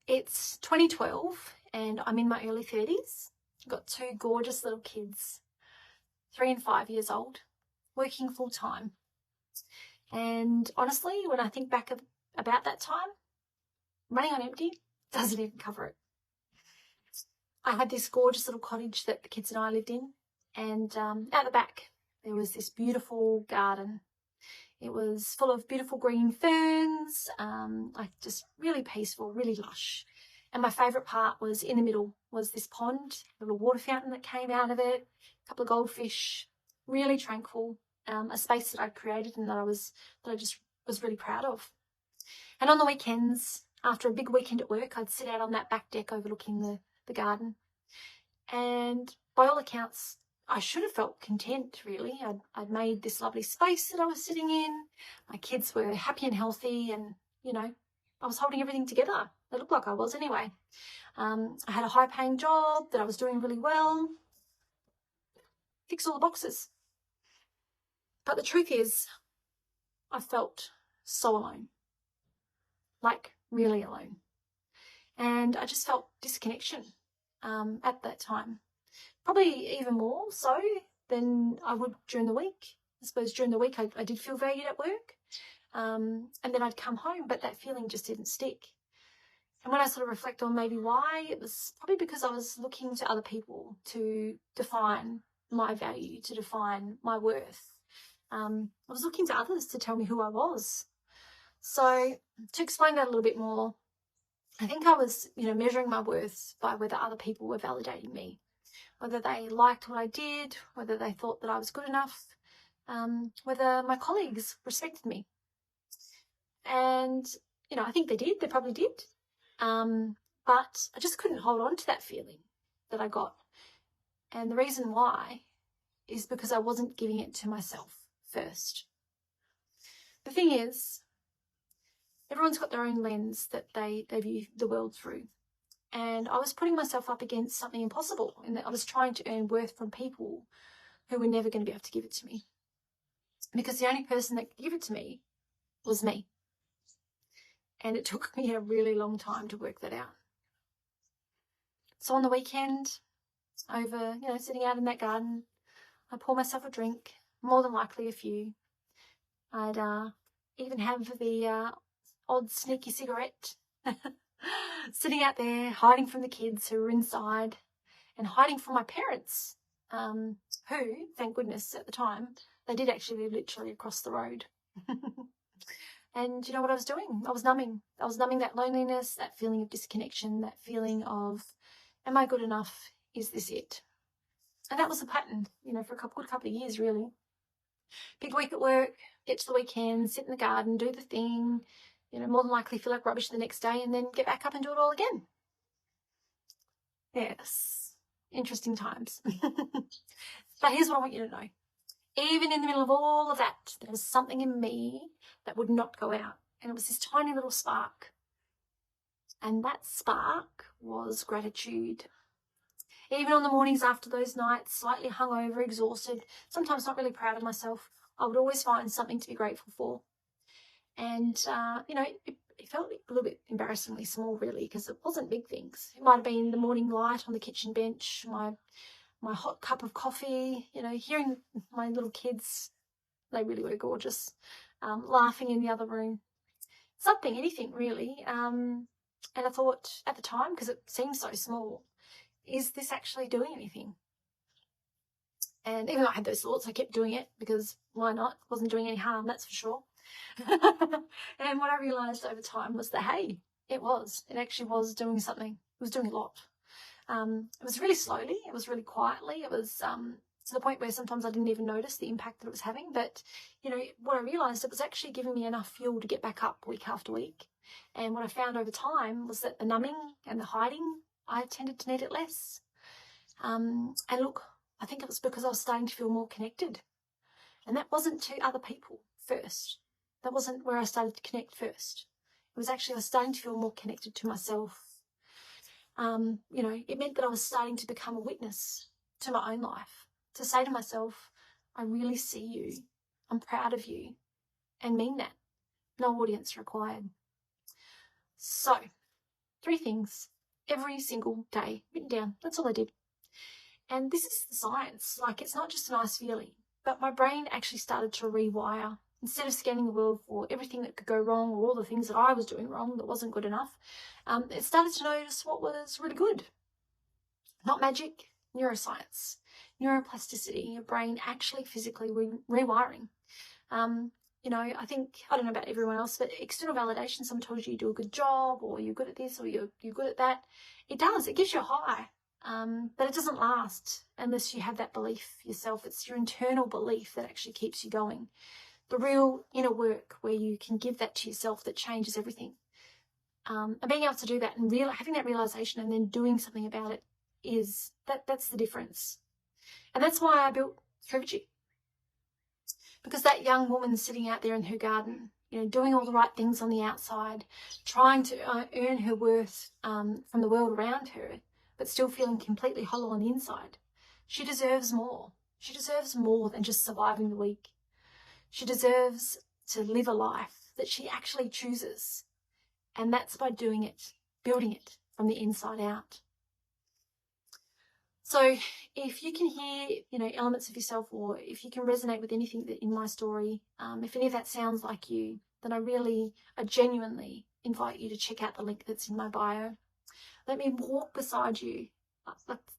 It's 2012 and I'm in my early 30s. I've got two gorgeous little kids, 3 and 5 years old, working full time. And honestly, when I think back about that time, running on empty doesn't even cover it. I had this gorgeous little cottage that the kids and I lived in, and out the back there was this beautiful garden. It was full of beautiful green ferns, like just really peaceful, really lush. And my favourite part was in the middle was this pond, a little water fountain that came out of it, a couple of goldfish, really tranquil, a space that I'd created and that I just was really proud of. And on the weekends, after a big weekend at work, I'd sit out on that back deck overlooking the garden. And by all accounts, I should have felt content, really. I'd made this lovely space that I was sitting in. My kids were happy and healthy and, you know, I was holding everything together. It looked like I was anyway. I had a high-paying job that I was doing really well. Ticks all the boxes. But the truth is, I felt so alone. Like, really alone. And I just felt disconnection at that time. Probably even more so than I would during the week. I suppose during the week I did feel valued at work. And then I'd come home, but that feeling just didn't stick. And when I sort of reflect on maybe why, it was probably because I was looking to other people to define my value, to define my worth. I was looking to others to tell me who I was. So to explain that a little bit more, I think I was, measuring my worth by whether other people were validating me, whether they liked what I did, whether they thought that I was good enough, whether my colleagues respected me. And, I think they did, they probably did. But I just couldn't hold on to that feeling that I got. And the reason why is because I wasn't giving it to myself first. The thing is, everyone's got their own lens that they view the world through. And I was putting myself up against something impossible in that I was trying to earn worth from people who were never going to be able to give it to me. Because the only person that could give it to me was me. And it took me a really long time to work that out. So on the weekend, over, sitting out in that garden, I'd pour myself a drink, more than likely a few. I'd even have the odd sneaky cigarette, sitting out there, hiding from the kids who were inside and hiding from my parents, who, thank goodness at the time, they did actually live literally across the road. And you know what I was doing? I was numbing. I was numbing that loneliness, that feeling of disconnection, that feeling of, am I good enough? Is this it? And that was the pattern, for a good couple of years, really. Big week at work, get to the weekend, sit in the garden, do the thing, more than likely feel like rubbish the next day and then get back up and do it all again. Yes, interesting times. But here's what I want you to know. Even in the middle of all of that, there was something in me that would not go out. And it was this tiny little spark. And that spark was gratitude. Even on the mornings after those nights, slightly hungover, exhausted, sometimes not really proud of myself, I would always find something to be grateful for. And, it felt a little bit embarrassingly small, really, because it wasn't big things. It might have been the morning light on the kitchen bench, my hot cup of coffee, hearing my little kids, they really were gorgeous, laughing in the other room. Something, anything, really. And I thought at the time, because it seemed so small, is this actually doing anything? And even though I had those thoughts, I kept doing it because why not? It wasn't doing any harm, that's for sure. And what I realised over time was that, hey, it actually was doing something. It was doing a lot. It was really slowly. It was really quietly. It was to the point where sometimes I didn't even notice the impact that it was having. But, what I realised, it was actually giving me enough fuel to get back up week after week. And what I found over time was that the numbing and the hiding, I tended to need it less. And look, I think it was because I was starting to feel more connected. And that wasn't to other people first. That wasn't where I started to connect first. It was actually I was starting to feel more connected to myself. It meant that I was starting to become a witness to my own life, to say to myself, I really see you, I'm proud of you, and mean that. No audience required. So, 3 things every single day, written down. That's all I did. And this is the science. Like, it's not just a nice feeling, but my brain actually started to rewire. Instead of scanning the world for everything that could go wrong or all the things that I was doing wrong that wasn't good enough, it started to notice what was really good. Not magic, neuroscience, neuroplasticity, your brain actually physically rewiring. You know, I think, I don't know about everyone else, but external validation, someone tells you you do a good job or you're good at this or you're good at that. It does. It gives you a high. But it doesn't last unless you have that belief yourself. It's your internal belief that actually keeps you going. The real inner work where you can give that to yourself that changes everything. And being able to do that and having that realization and then doing something about it that's the difference. And that's why I built Trevgy. Because that young woman sitting out there in her garden, you know, doing all the right things on the outside, trying to earn her worth from the world around her, but still feeling completely hollow on the inside. She deserves more. She deserves more than just surviving the week. She deserves to live a life that she actually chooses. And that's by doing it, building it from the inside out. So if you can hear, you know, elements of yourself, or if you can resonate with anything that in my story, if any of that sounds like you, then I genuinely invite you to check out the link that's in my bio. Let me walk beside you.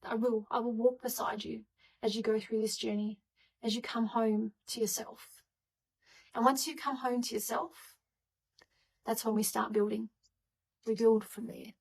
I will walk beside you as you go through this journey, as you come home to yourself. And once you come home to yourself, that's when we start building. We build from there.